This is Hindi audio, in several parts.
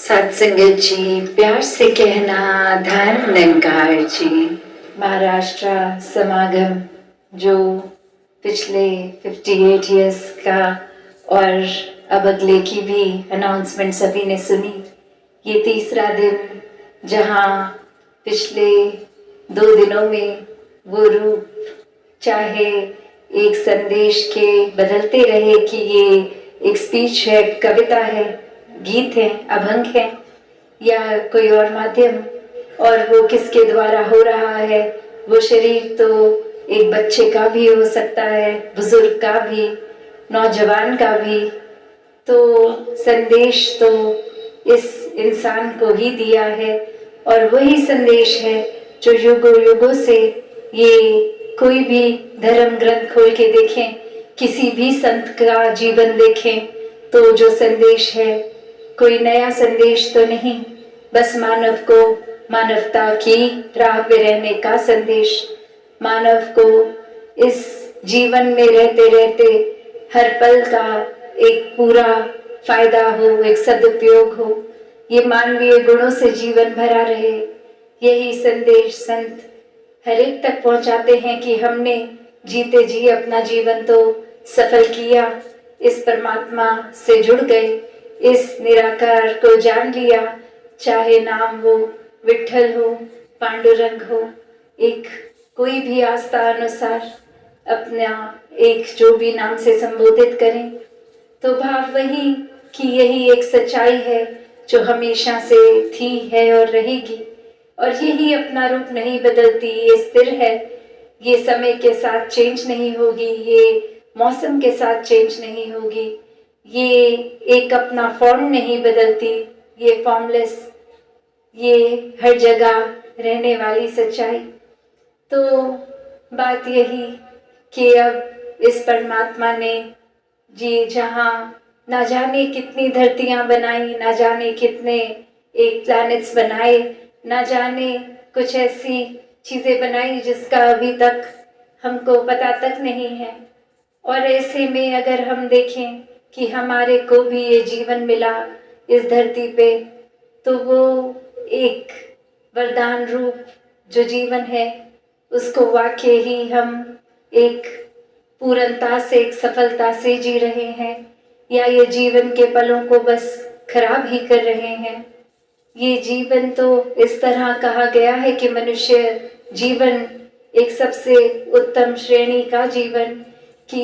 सात संगत जी, प्यार से कहना धर्म निरंकार जी। महाराष्ट्र समागम जो पिछले 58 इयर्स का और अब अगले की भी अनाउंसमेंट सभी ने सुनी। ये तीसरा दिन जहाँ पिछले 2 दिनों में वो रूप चाहे एक संदेश के बदलते रहे कि ये एक स्पीच है, कविता है, गीत है, अभंग है या कोई और माध्यम, और वो किसके द्वारा हो रहा है। वो शरीर तो एक बच्चे का भी हो सकता है, बुजुर्ग का भी, नौजवान का भी। तो संदेश तो इस इंसान को ही दिया है और वही संदेश है जो युगों युगों से, ये कोई भी धर्म ग्रंथ खोल के देखें, किसी भी संत का जीवन देखें, तो जो संदेश है कोई नया संदेश तो नहीं, बस मानव को मानवता की राह पे रहने का संदेश, मानव को इस जीवन में रहते रहते हर पल का एक पूरा फायदा हो, एक सदुपयोग हो, ये मानवीय गुणों से जीवन भरा रहे। यही संदेश संत हर एक तक पहुंचाते हैं कि हमने जीते जी अपना जीवन तो सफल किया, इस परमात्मा से जुड़ गए, इस निराकार को जान लिया, चाहे नाम वो विठल हो, पांडुरंग हो, एक कोई भी आस्था अनुसार अपना एक जो भी नाम से संबोधित करें, तो भाव वही कि यही एक सच्चाई है जो हमेशा से थी, है और रहेगी, और यही अपना रूप नहीं बदलती, ये स्थिर है, ये समय के साथ चेंज नहीं होगी, ये मौसम के साथ चेंज नहीं होगी, ये एक अपना फॉर्म नहीं बदलती, ये फॉर्मलेस, ये हर जगह रहने वाली सच्चाई। तो बात यही कि अब इस परमात्मा ने जी जहाँ ना जाने कितनी धरतियां बनाई, ना जाने कितने एक प्लैनेट्स बनाए, ना जाने कुछ ऐसी चीजें बनाई जिसका अभी तक हमको पता तक नहीं है। और ऐसे में अगर हम देखें कि हमारे को भी ये जीवन मिला इस धरती पे, तो वो एक वरदान रूप जो जीवन है उसको वाकई ही हम एक पूर्णता से, एक सफलता से जी रहे हैं, या ये जीवन के पलों को बस खराब ही कर रहे हैं। ये जीवन तो इस तरह कहा गया है कि मनुष्य जीवन एक सबसे उत्तम श्रेणी का जीवन, कि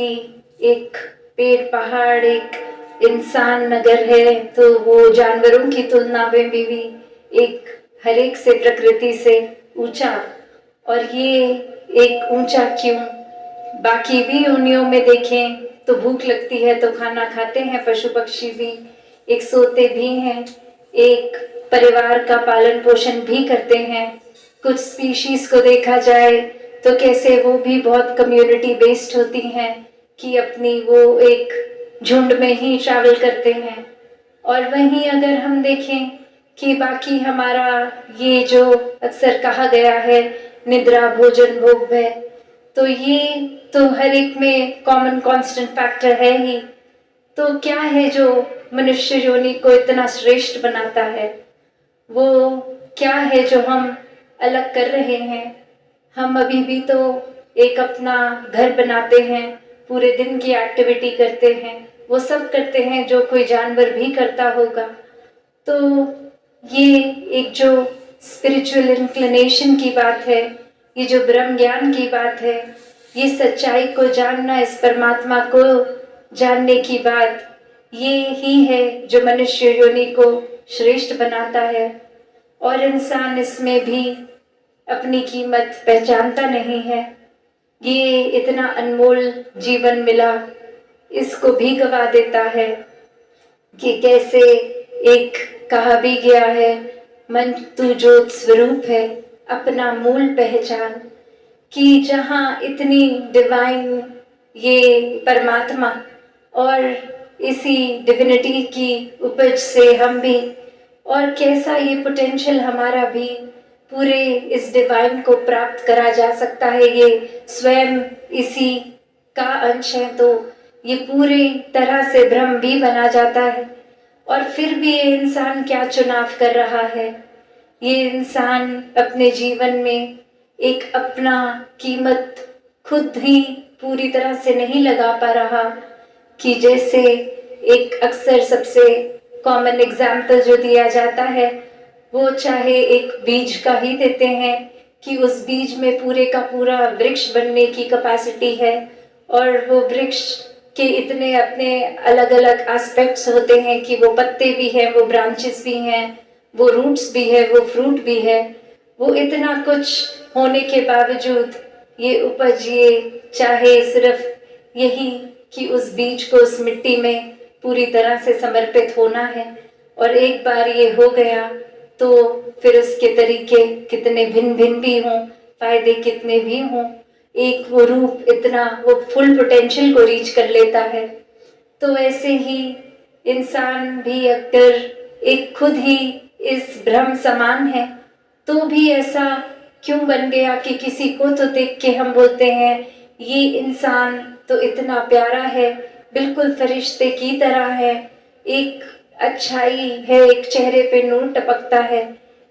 एक पेड़ पहाड़, एक इंसान अगर है तो वो जानवरों की तुलना में भी एक हर एक से प्रकृति से ऊंचा, और ये एक ऊंचा क्यों, बाकी भी योनियों में देखें तो भूख लगती है तो खाना खाते हैं, पशु पक्षी भी एक सोते भी हैं, एक परिवार का पालन पोषण भी करते हैं। कुछ स्पीशीज को देखा जाए तो कैसे वो भी बहुत कम्युनिटी बेस्ड होती हैं कि अपनी वो एक झुंड में ही ट्रैवल करते हैं। और वहीं अगर हम देखें कि बाकी हमारा ये जो अक्सर कहा गया है निद्रा भोजन भोग भय, तो ये तो हर एक में कॉमन कांस्टेंट फैक्टर है ही। तो क्या है जो मनुष्य योनि को इतना श्रेष्ठ बनाता है, वो क्या है जो हम अलग कर रहे हैं। हम अभी भी तो एक अपना घर बनाते हैं, पूरे दिन की एक्टिविटी करते हैं, वो सब करते हैं जो कोई जानवर भी करता होगा। तो ये एक जो स्पिरिचुअल इंक्लिनेशन की बात है, ये जो ब्रह्म ज्ञान की बात है, ये सच्चाई को जानना, इस परमात्मा को जानने की बात, ये ही है जो मनुष्य योनि को श्रेष्ठ बनाता है। और इंसान इसमें भी अपनी कीमत पहचानता नहीं है। ये इतना अनमोल जीवन मिला, इसको भी गवा देता है। कि कैसे एक कहा भी गया है, मन तू ज्योत स्वरूप है, अपना मूल पहचान, कि जहाँ इतनी डिवाइन ये परमात्मा और इसी डिविनिटी की उपज से हम भी, और कैसा ये पोटेंशियल हमारा भी पूरे इस डिवाइन को प्राप्त करा जा सकता है, ये स्वयं इसी का अंश है, तो ये पूरी तरह से ब्रह्म भी बना जाता है। और फिर भी ये इंसान क्या चुनाव कर रहा है। ये इंसान अपने जीवन में एक अपना कीमत खुद ही पूरी तरह से नहीं लगा पा रहा, कि जैसे एक अक्सर सबसे कॉमन एग्जाम्पल जो दिया जाता है, वो चाहे एक बीज का ही देते हैं कि उस बीज में पूरे का पूरा वृक्ष बनने की कैपेसिटी है, और वो वृक्ष के इतने अपने अलग अलग एस्पेक्ट्स होते हैं कि वो पत्ते भी हैं, वो ब्रांचेस भी हैं, वो रूट्स भी है, वो फ्रूट भी है। वो इतना कुछ होने के बावजूद ये उपज, ये चाहे सिर्फ यही कि उस बीज को उस मिट्टी में पूरी तरह से समर्पित होना है, और एक बार ये हो गया तो फिर उसके तरीके कितने भिन्न भिन्न भी हों, फायदे कितने भी हों, एक वो रूप इतना वो फुल पोटेंशियल को रीच कर लेता है। तो ऐसे ही इंसान भी अगर एक खुद ही इस भ्रम समान है, तो भी ऐसा क्यों बन गया कि किसी को तो देख के हम बोलते हैं ये इंसान तो इतना प्यारा है, बिल्कुल फरिश्ते की तरह है, एक अच्छाई है, एक चेहरे पे नूर टपकता है,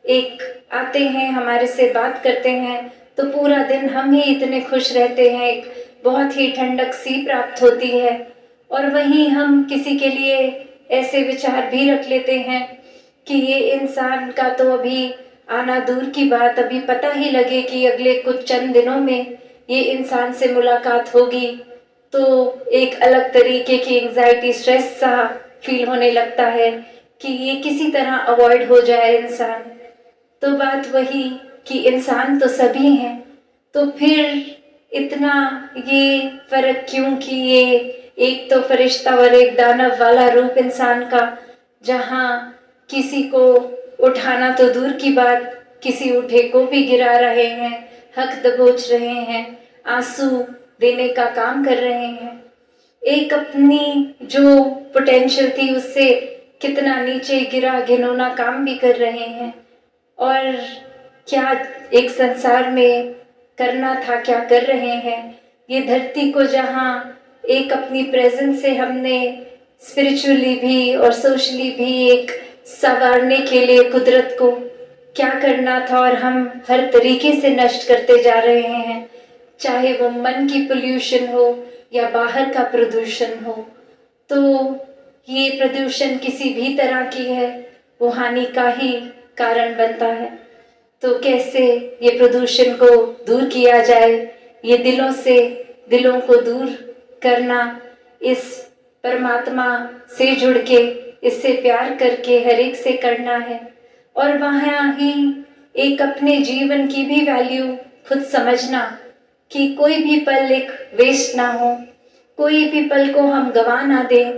एक आते हैं हमारे से बात करते हैं तो पूरा दिन हम ही इतने खुश रहते हैं, एक बहुत ही ठंडक सी प्राप्त होती है। और वहीं हम किसी के लिए ऐसे विचार भी रख लेते हैं कि ये इंसान का तो अभी आना दूर की बात, अभी पता ही लगे कि अगले कुछ चंद दिनों में ये इंसान से मुलाकात होगी तो एक अलग तरीके की एंजाइटी, स्ट्रेस सा फील होने लगता है कि ये किसी तरह अवॉइड हो जाए इंसान। तो बात वही कि इंसान तो सभी हैं, तो फिर इतना ये फर्क क्यों कि ये एक तो फरिश्ता और एक दानव वाला रूप इंसान का, जहाँ किसी को उठाना तो दूर की बात, किसी उठे को भी गिरा रहे हैं, हक दबोच रहे हैं, आंसू देने का काम कर रहे हैं, एक अपनी जो पोटेंशियल थी उससे कितना नीचे गिरा घिनौना काम भी कर रहे हैं। और क्या एक संसार में करना था, क्या कर रहे हैं। ये धरती को जहाँ एक अपनी प्रेजेंस से हमने स्पिरिचुअली भी और सोशली भी एक संवारने के लिए कुदरत को क्या करना था, और हम हर तरीके से नष्ट करते जा रहे हैं, चाहे वो मन की पोल्यूशन हो या बाहर का प्रदूषण हो। तो ये प्रदूषण किसी भी तरह की है वो हानि का ही कारण बनता है। तो कैसे ये प्रदूषण को दूर किया जाए, ये दिलों से दिलों को दूर करना, इस परमात्मा से जुड़ के इससे प्यार करके हर एक से करना है, और वहाँ ही एक अपने जीवन की भी वैल्यू खुद समझना कि कोई भी पल एक वेस्ट ना हो, कोई भी पल को हम गवा ना दें।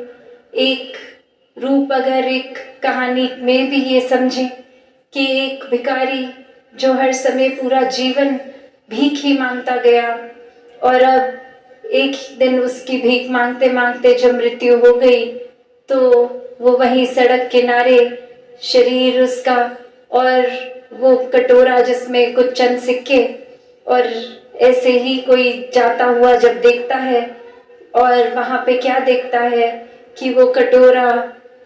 एक रूप अगर एक कहानी में भी ये समझें कि एक भिखारी जो हर समय पूरा जीवन भीख ही मांगता गया, और अब एक दिन उसकी भीख मांगते मांगते जब मृत्यु हो गई तो वो वहीं सड़क किनारे शरीर उसका, और वो कटोरा जिसमें कुछ चंद सिक्के, और ऐसे ही कोई जाता हुआ जब देखता है और वहाँ पे क्या देखता है कि वो कटोरा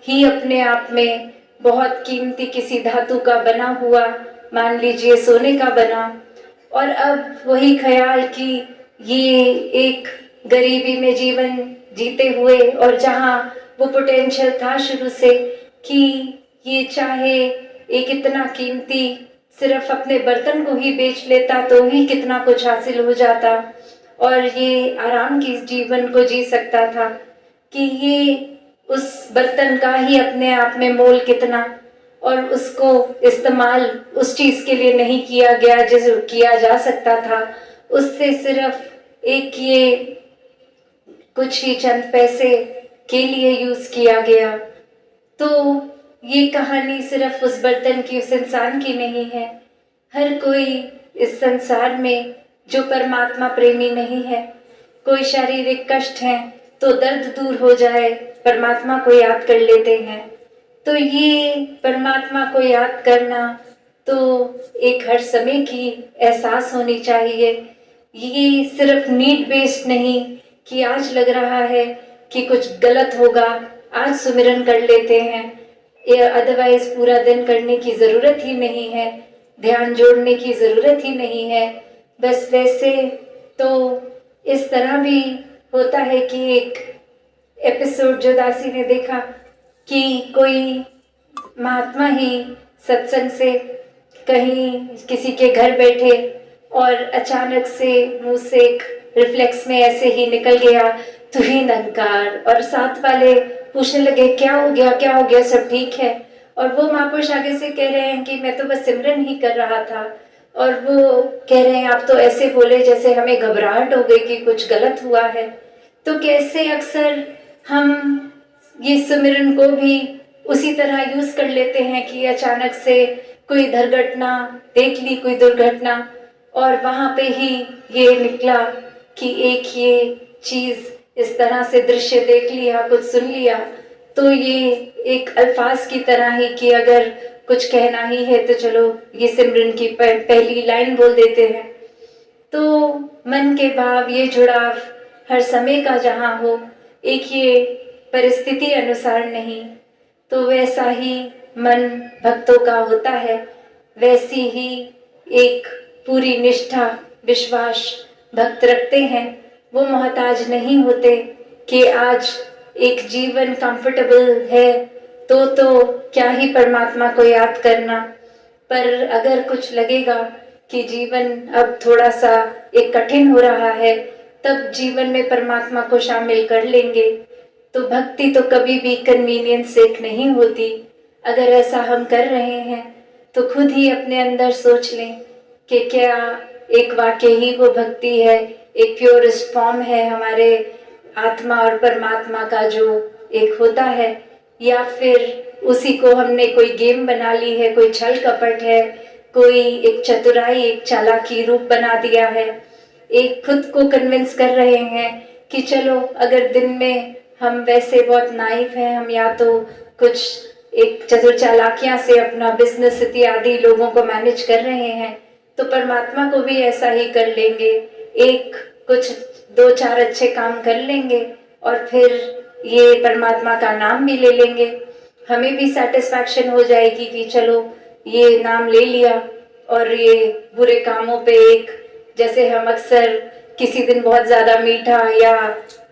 ही अपने आप में बहुत कीमती किसी धातु का बना हुआ, मान लीजिए सोने का बना, और अब वही ख्याल कि ये एक गरीबी में जीवन जीते हुए, और जहाँ वो पोटेंशियल था शुरू से कि ये चाहे एक इतना कीमती सिर्फ अपने बर्तन को ही बेच लेता तो ही कितना कुछ हासिल हो जाता, और ये आराम की जीवन को जी सकता था, कि ये उस बर्तन का ही अपने आप में मोल कितना, और उसको इस्तेमाल उस चीज़ के लिए नहीं किया गया जो किया जा सकता था, उससे सिर्फ एक ये कुछ ही चंद पैसे के लिए यूज़ किया गया। तो ये कहानी सिर्फ उस बर्तन की, उस इंसान की नहीं है। हर कोई इस संसार में जो परमात्मा प्रेमी नहीं है, कोई शारीरिक कष्ट है तो दर्द दूर हो जाए परमात्मा को याद कर लेते हैं। तो ये परमात्मा को याद करना तो एक हर समय की एहसास होनी चाहिए। ये सिर्फ नीड बेस्ड नहीं कि आज लग रहा है कि कुछ गलत होगा, आज सुमिरन कर लेते हैं, अदरवाइज पूरा दिन करने की ज़रूरत ही नहीं है, ध्यान जोड़ने की ज़रूरत ही नहीं है। बस वैसे तो इस तरह भी होता है कि एक एपिसोड जो दासी ने देखा कि कोई महात्मा ही सत्संग से कहीं किसी के घर बैठे और अचानक से मुंह से एक रिफ्लेक्स में ऐसे ही निकल गया, तू ही निरंकार। और साथ वाले पूछने लगे क्या हो गया, क्या हो गया, सब ठीक है? और वो महापुरुष आगे से कह रहे हैं कि मैं तो बस सिमरन ही कर रहा था। और वो कह रहे हैं आप तो ऐसे बोले जैसे हमें घबराहट हो गई कि कुछ गलत हुआ है। तो कैसे अक्सर हम ये सिमरन को भी उसी तरह यूज कर लेते हैं कि अचानक से कोई दुर्घटना देख ली, कोई दुर्घटना, और वहां पे ही ये निकला कि एक ये चीज इस तरह से दृश्य देख लिया, कुछ सुन लिया, तो ये एक अल्फाज की तरह ही कि अगर कुछ कहना ही है तो चलो ये सिमरन की पहली लाइन बोल देते हैं। तो मन के भाव, ये जुड़ाव हर समय का जहाँ हो, एक ये परिस्थिति अनुसार नहीं, तो वैसा ही मन भक्तों का होता है, वैसी ही एक पूरी निष्ठा विश्वास भक्त रखते हैं। वो मोहताज नहीं होते कि आज एक जीवन कंफर्टेबल है तो क्या ही परमात्मा को याद करना, पर अगर कुछ लगेगा कि जीवन अब थोड़ा सा एक कठिन हो रहा है, तब जीवन में परमात्मा को शामिल कर लेंगे। तो भक्ति तो कभी भी कन्वीनियंस सेक नहीं होती। अगर ऐसा हम कर रहे हैं तो खुद ही अपने अंदर सोच लें कि क्या एक वाकई ही वो भक्ति है, एक प्योरेस्ट फॉर्म है हमारे आत्मा और परमात्मा का जो एक होता है, या फिर उसी को हमने कोई गेम बना ली है, कोई छल कपट है, कोई एक चतुराई, एक चालाकी रूप बना दिया है। एक खुद को कन्विंस कर रहे हैं कि चलो अगर दिन में हम वैसे बहुत नाइफ हैं, हम या तो कुछ एक चतुर चालाकियां से अपना बिजनेस इत्यादि लोगों को मैनेज कर रहे हैं, तो परमात्मा को भी ऐसा ही कर लेंगे, एक कुछ दो चार अच्छे काम कर लेंगे और फिर ये परमात्मा का नाम भी ले लेंगे। हमें भी सेटिस्फैक्शन हो जाएगी कि चलो ये नाम ले लिया, और ये बुरे कामों पे एक, जैसे हम अक्सर किसी दिन बहुत ज़्यादा मीठा या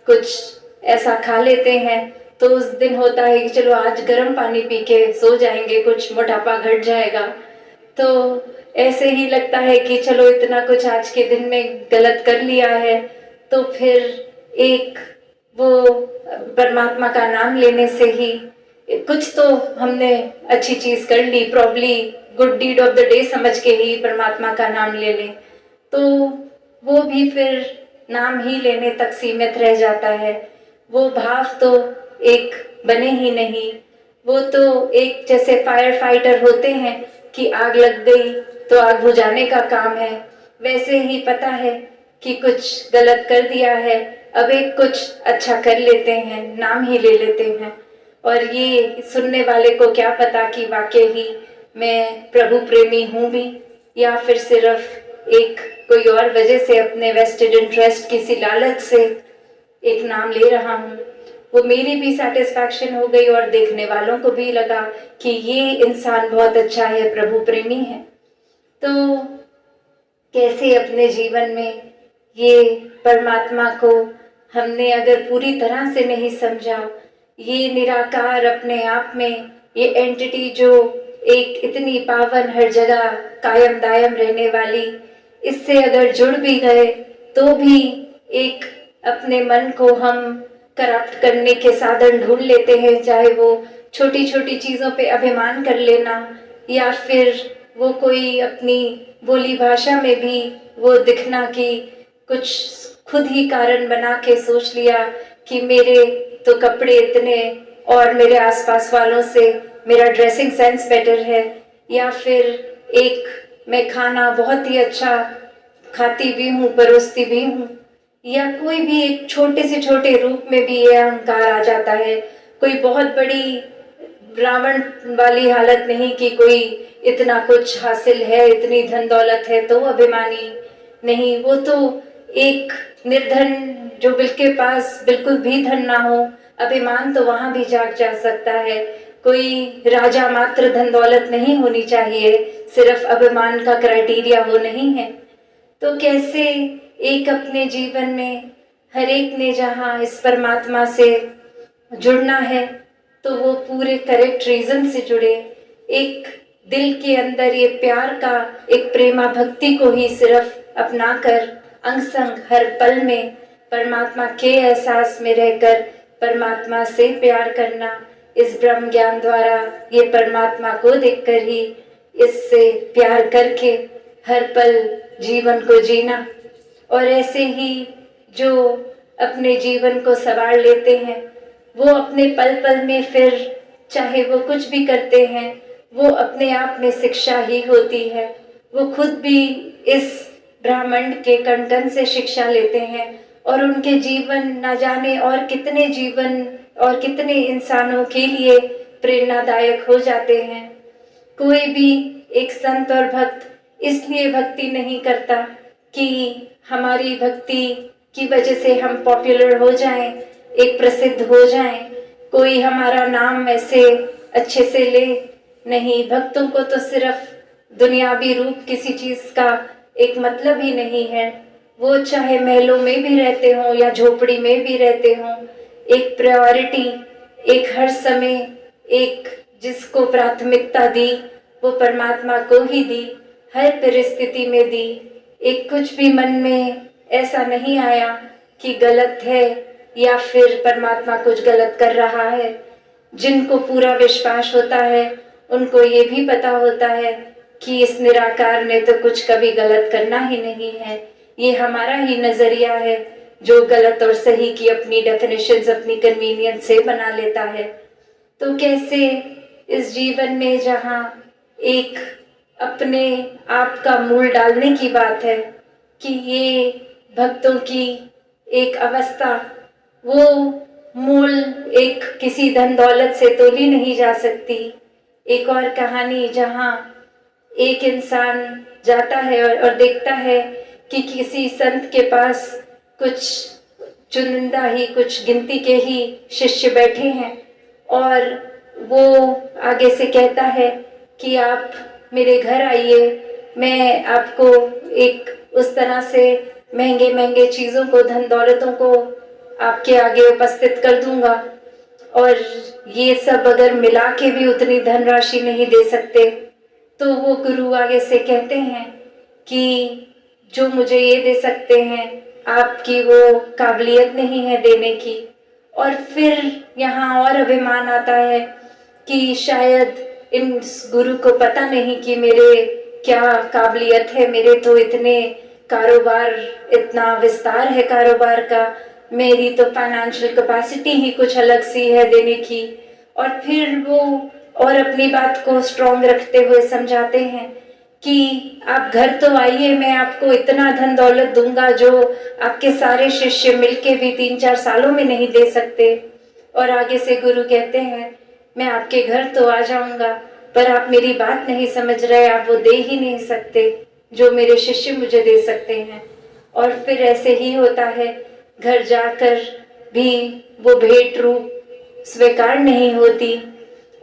कुछ ऐसा खा लेते हैं तो उस दिन होता है कि चलो आज गर्म पानी पी के सो जाएंगे, कुछ मोटापा घट जाएगा। तो ऐसे ही लगता है कि चलो इतना कुछ आज के दिन में गलत कर लिया है, तो फिर एक वो परमात्मा का नाम लेने से ही कुछ तो हमने अच्छी चीज कर ली, probably good deed of the day समझ के ही परमात्मा का नाम ले लें, तो वो भी फिर नाम ही लेने तक सीमित रह जाता है। वो भाव तो एक बने ही नहीं। वो तो एक जैसे फायर फाइटर होते हैं कि आग लग गई तो आग बुझाने का काम है, वैसे ही पता है कि कुछ गलत कर दिया है, अब एक कुछ अच्छा कर लेते हैं, नाम ही ले लेते हैं। और ये सुनने वाले को क्या पता कि वाकई ही मैं प्रभु प्रेमी हूँ भी, या फिर सिर्फ एक कोई और वजह से अपने वेस्टेड इंटरेस्ट, किसी लालच से एक नाम ले रहा हूँ। वो मेरी भी सेटिस्फैक्शन हो गई और देखने वालों को भी लगा कि ये इंसान बहुत अच्छा है, प्रभु प्रेमी है। तो कैसे अपने जीवन में ये परमात्मा को हमने अगर पूरी तरह से नहीं समझा, ये निराकार अपने आप में ये एंटिटी जो एक इतनी पावन, हर जगह कायम दायम रहने वाली, इससे अगर जुड़ भी गए तो भी एक अपने मन को हम करप्ट करने के साधन ढूंढ लेते हैं, चाहे वो छोटी छोटी चीज़ों पे अभिमान कर लेना, या फिर वो कोई अपनी बोली भाषा में भी वो दिखना कि कुछ खुद ही कारण बना के सोच लिया कि मेरे तो कपड़े इतने और मेरे आसपास वालों से मेरा ड्रेसिंग सेंस बेटर है, या फिर एक मैं खाना बहुत ही अच्छा खाती भी हूँ, परोसती भी हूँ, या कोई भी एक छोटे से छोटे रूप में भी ये अहंकार आ जाता है। कोई बहुत बड़ी रावण वाली हालत नहीं कि कोई इतना कुछ हासिल है, इतनी धन दौलत है तो अभिमानी नहीं, वो तो एक निर्धन जो बिल के पास बिल्कुल भी धन ना हो, अभिमान तो वहां भी जाग जा सकता है। कोई राजा मात्र धन दौलत नहीं होनी चाहिए, सिर्फ अभिमान का क्राइटेरिया वो नहीं है। तो कैसे एक अपने जीवन में हर एक ने जहाँ इस परमात्मा से जुड़ना है तो वो पूरे करेक्ट रीजन से जुड़े, एक दिल के अंदर ये प्यार का एक प्रेमा भक्ति को ही सिर्फ अपना कर अंग संग हर पल में परमात्मा के एहसास में रहकर परमात्मा से प्यार करना, इस ब्रह्म ज्ञान द्वारा ये परमात्मा को देखकर ही इससे प्यार करके हर पल जीवन को जीना। और ऐसे ही जो अपने जीवन को संवार लेते हैं वो अपने पल पल में फिर चाहे वो कुछ भी करते हैं वो अपने आप में शिक्षा ही होती है। वो खुद भी इस ब्रह्मांड के कण कण से शिक्षा लेते हैं और उनके जीवन न जाने और कितने जीवन और कितने इंसानों के लिए प्रेरणादायक हो जाते हैं। कोई भी एक संत और भक्त इसलिए भक्ति नहीं करता कि हमारी भक्ति की वजह से हम पॉपुलर हो जाएं, एक प्रसिद्ध हो जाएं, कोई हमारा नाम ऐसे अच्छे से ले। नहीं, भक्तों को तो सिर्फ दुनियावी रूप किसी चीज का एक मतलब ही नहीं है। वो चाहे महलों में भी रहते हों या झोपड़ी में भी रहते हों, एक प्रायोरिटी, एक हर समय एक जिसको प्राथमिकता दी वो परमात्मा को ही दी, हर परिस्थिति में दी। एक कुछ भी मन में ऐसा नहीं आया कि गलत है या फिर परमात्मा कुछ गलत कर रहा है। जिनको पूरा विश्वास होता है उनको ये भी पता होता है कि इस निराकार ने तो कुछ कभी गलत करना ही नहीं है। ये हमारा ही नजरिया है जो गलत और सही की अपनी डेफिनेशंस अपनी कन्वीनियंस से बना लेता है। तो कैसे इस जीवन में जहाँ एक अपने आप का मूल डालने की बात है कि ये भक्तों की एक अवस्था, वो मूल एक किसी धन दौलत से तोली नहीं जा सकती। एक और कहानी जहाँ एक इंसान जाता है और देखता है कि किसी संत के पास कुछ चुनिंदा ही कुछ गिनती के ही शिष्य बैठे हैं और वो आगे से कहता है कि आप मेरे घर आइए, मैं आपको एक उस तरह से महंगे महंगे चीज़ों को, धन दौलतों को आपके आगे उपस्थित कर दूंगा और ये सब अगर मिला के भी उतनी धनराशि नहीं दे सकते तो वो गुरु आगे से कहते हैं कि जो मुझे ये दे सकते हैं आपकी वो काबिलियत नहीं है देने की। और फिर यहाँ और अभिमान आता है कि शायद इन गुरु को पता नहीं कि मेरे क्या काबिलियत है, मेरे तो इतने कारोबार, इतना विस्तार है कारोबार का, मेरी तो फाइनेंशियल कैपेसिटी ही कुछ अलग सी है देने की। और फिर वो और अपनी बात को स्ट्रॉन्ग रखते हुए समझाते हैं कि आप घर तो आइए, मैं आपको इतना धन दौलत दूंगा जो आपके सारे शिष्य मिलके भी 3-4 सालों में नहीं दे सकते। और आगे से गुरु कहते हैं मैं आपके घर तो आ जाऊंगा पर आप मेरी बात नहीं समझ रहे, आप वो दे ही नहीं सकते जो मेरे शिष्य मुझे दे सकते हैं। और फिर ऐसे ही होता है, घर जाकर भी वो भेंट रूप स्वीकार नहीं होती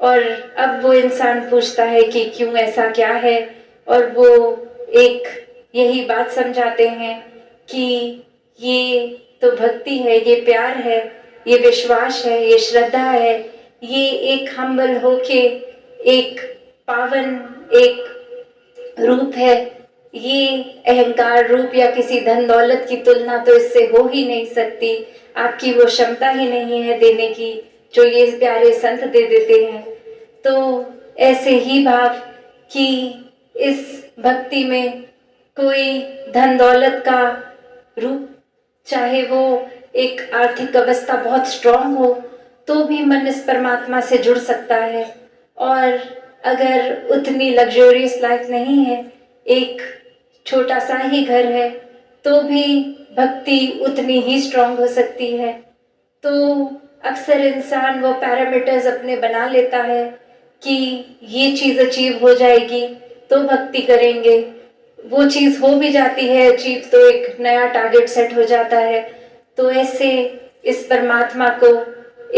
और अब वो इंसान पूछता है कि क्यों, ऐसा क्या है। और वो एक यही बात समझाते हैं कि ये तो भक्ति है, ये प्यार है, ये विश्वास है, ये श्रद्धा है, ये एक हम्बल होके एक पावन एक रूप है। ये अहंकार रूप या किसी धन दौलत की तुलना तो इससे हो ही नहीं सकती। आपकी वो क्षमता ही नहीं है देने की जो ये प्यारे संत दे देते हैं। तो ऐसे ही भाव कि इस भक्ति में कोई धन दौलत का रूप, चाहे वो एक आर्थिक अवस्था बहुत स्ट्रांग हो तो भी मन इस परमात्मा से जुड़ सकता है। और अगर उतनी लग्जरियस लाइफ नहीं है, एक छोटा सा ही घर है, तो भी भक्ति उतनी ही स्ट्रांग हो सकती है। तो अक्सर इंसान वो पैरामीटर्स अपने बना लेता है कि ये चीज़ अचीव हो जाएगी तो भक्ति करेंगे, वो चीज़ हो भी जाती है अचीव तो एक नया टारगेट सेट हो जाता है। तो ऐसे इस परमात्मा को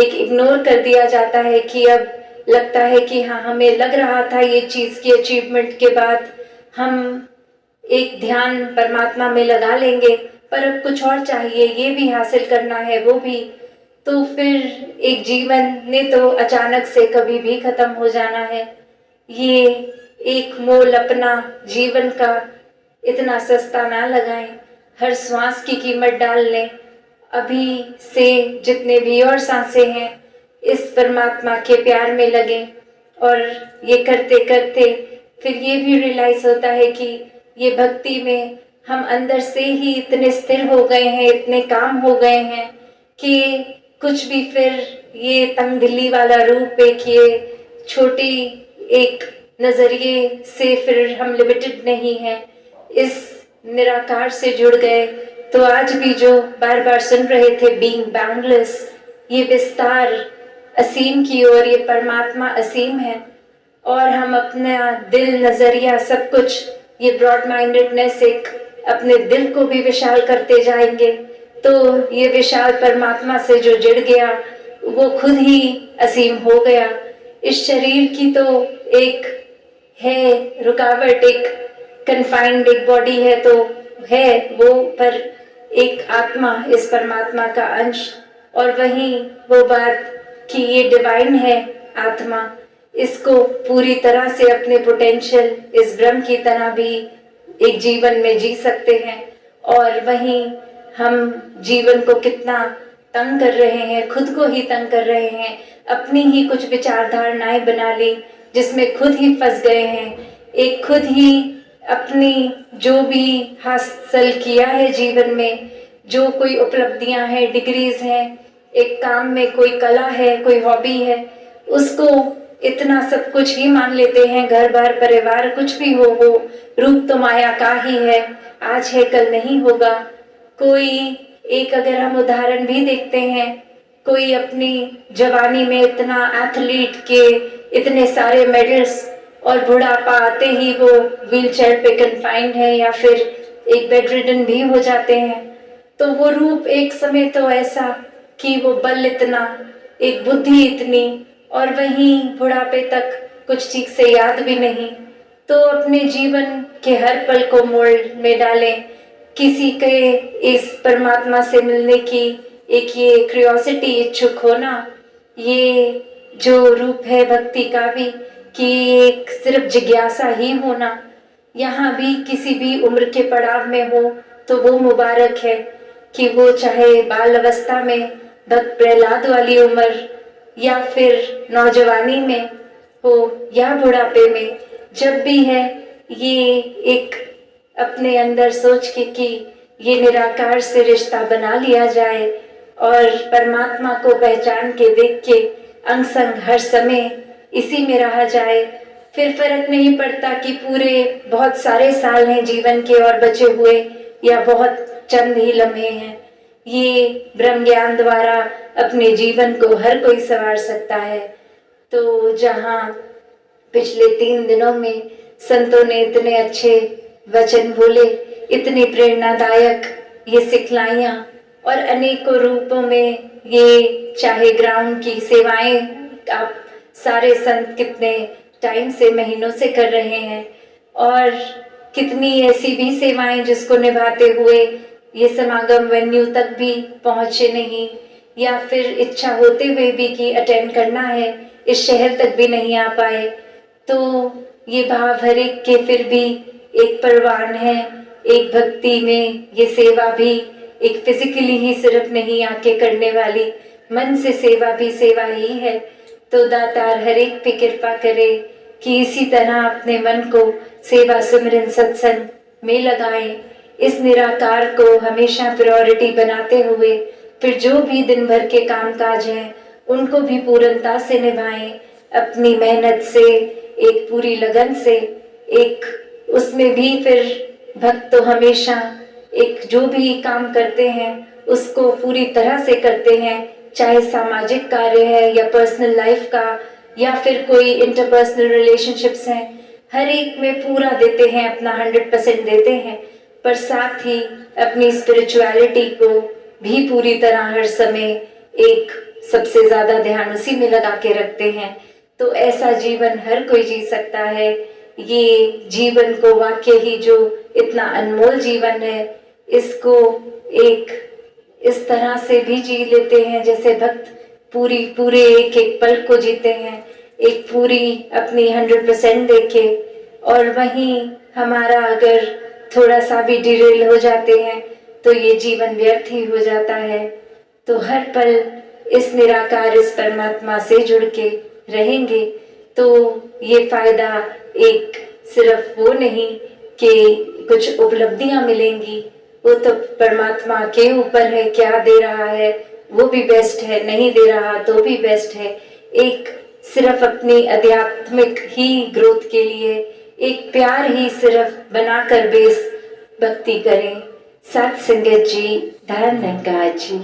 एक इग्नोर कर दिया जाता है कि अब लगता है कि हाँ, हमें लग रहा था ये चीज़ की अचीवमेंट के बाद हम एक ध्यान परमात्मा में लगा लेंगे, पर अब कुछ और चाहिए, ये भी हासिल करना है, वो भी। तो फिर एक जीवन ने तो अचानक से कभी भी खत्म हो जाना है। ये एक मोल अपना जीवन का इतना सस्ता ना लगाएं, हर श्वास की कीमत डाल लें। अभी से जितने भी और सांसें हैं, इस परमात्मा के प्यार में लगें। और ये करते करते फिर ये भी रियलाइज होता है कि ये भक्ति में हम अंदर से ही इतने स्थिर हो गए हैं, इतने काम हो गए हैं कि कुछ भी फिर ये तंग दिल्ली वाला रूप, एक ये छोटी एक नज़रिए से फिर हम लिमिटेड नहीं हैं, इस निराकार से जुड़ गए। तो आज भी जो बार बार सुन रहे थे बीइंग बाउंडलेस, ये विस्तार असीम की ओर, ये परमात्मा असीम है। और हम अपना दिल, नजरिया, सब कुछ, ये ब्रॉड माइंडेडनेस, एक अपने दिल को भी विशाल करते जाएंगे तो ये विशाल परमात्मा से जो जुड़ गया वो खुद ही असीम हो गया। इस शरीर की तो एक है रुकावट, एक कन्फाइंड एक बॉडी है तो है वो, पर एक आत्मा इस परमात्मा का अंश। और वहीं वो बात कि ये डिवाइन है आत्मा, इसको पूरी तरह से अपने पोटेंशियल इस ब्रह्म की तरह भी एक जीवन में जी सकते हैं। और वहीं हम जीवन को कितना तंग कर रहे हैं, खुद को ही तंग कर रहे हैं, अपनी ही कुछ विचारधारणाएं बना ली जिसमें खुद ही फंस गए हैं। एक खुद ही अपनी जो भी हासिल किया है जीवन में, जो कोई उपलब्धियां हैं, डिग्रीज हैं, एक काम में कोई कला है, कोई हॉबी है, उसको इतना सब कुछ ही मान लेते हैं। घर बार परिवार कुछ भी हो, वो रूप तो माया का ही है, आज है कल नहीं होगा। कोई एक अगर हम उदाहरण भी देखते हैं, कोई अपनी जवानी में इतना एथलीट के इतने सारे मेडल्स और बुढ़ापा आते ही वो व्हीलचेयर पे कन्फाइंड है या फिर एक बेड रिडन भी हो जाते हैं। तो वो रूप एक समय तो ऐसा कि वो बल इतना, एक बुद्धि इतनी, और वहीं बुढ़ापे तक कुछ ठीक से याद भी नहीं। तो अपने जीवन के हर पल को मोल्ड में डालें, किसी के इस परमात्मा से मिलने की एक ये क्यूरियोसिटी, इच्छुक होना, ये जो रूप है भक्ति का भी, कि एक सिर्फ जिज्ञासा ही होना, यहाँ भी किसी भी उम्र के पड़ाव में हो तो वो मुबारक है कि वो चाहे बाल अवस्था में, भक्त प्रहलाद वाली उम्र, या फिर नौजवानी में हो या बुढ़ापे में, जब भी है ये एक अपने अंदर सोच के कि ये निराकार से रिश्ता बना लिया जाए और परमात्मा को पहचान के, देख के अंग संग हर समय इसी में रहा जाए। फिर फर्क नहीं पड़ता कि पूरे बहुत सारे साल हैं जीवन के और बचे हुए या बहुत चंद ही लम्हे हैं। ये ब्रह्म ज्ञान द्वारा अपने जीवन को हर कोई संवार सकता है। तो जहाँ पिछले 3 दिनों में संतों ने इतने अच्छे वचन बोले, इतनी प्रेरणादायक ये सिखलाइयाँ, और अनेकों रूपों में ये चाहे ग्राउंड की सेवाएं आप सारे संत कितने टाइम से, महीनों से कर रहे हैं, और कितनी ऐसी भी सेवाएं जिसको निभाते हुए ये समागम वेन्यू तक भी पहुँचे नहीं, या फिर इच्छा होते हुए भी कि अटेंड करना है, इस शहर तक भी नहीं आ पाए। तो ये भाव हर एक के फिर भी एक परवान है। एक भक्ति में ये सेवा भी एक फिजिकली ही सिर्फ नहीं आके करने वाली, मन से सेवा भी सेवा ही है। तो दातार हर एक पे कृपा करे कि इसी तरह अपने मन को सेवा, सिमरन, सत्संग में लगाएं, इस निराकार को हमेशा प्रायोरिटी बनाते हुए फिर जो भी दिन भर के कामकाज हैं उनको भी पूर्णता से निभाएं, अपनी मेहनत से, एक पूरी लगन से, एक उसमें भी फिर भक्त तो हमेशा एक जो भी काम करते हैं उसको पूरी तरह से करते हैं, चाहे सामाजिक कार्य है या पर्सनल लाइफ का या फिर कोई इंटरपर्सनल रिलेशनशिप्स हैं, हर एक में पूरा देते हैं, अपना 100% देते हैं, पर साथ ही अपनी स्पिरिचुअलिटी को भी पूरी तरह हर समय एक सबसे ज्यादा ध्यान उसी में लगा के रखते हैं। तो ऐसा जीवन हर कोई जी सकता है। ये जीवन को वाकई ही जो इतना अनमोल जीवन है, इसको एक इस तरह से भी जी लेते हैं जैसे भक्त पूरे एक एक पल को जीते हैं, एक पूरी अपनी 100% देके, और वहीं हमारा अगर थोड़ा सा भी डिरेल हो जाते हैं तो ये जीवन व्यर्थ ही हो जाता है। तो हर पल इस निराकार, इस परमात्मा से जुड़ के रहेंगे तो ये फायदा एक सिर्फ वो नहीं कि कुछ उपलब्धियां मिलेंगी, वो तो परमात्मा के ऊपर है, क्या दे रहा है वो भी बेस्ट है, नहीं दे रहा तो भी बेस्ट है। एक सिर्फ अपनी आध्यात्मिक ही ग्रोथ के लिए एक प्यार ही सिर्फ बनाकर बेस भक्ति करें। सत संगत जी, धन निरंकार जी।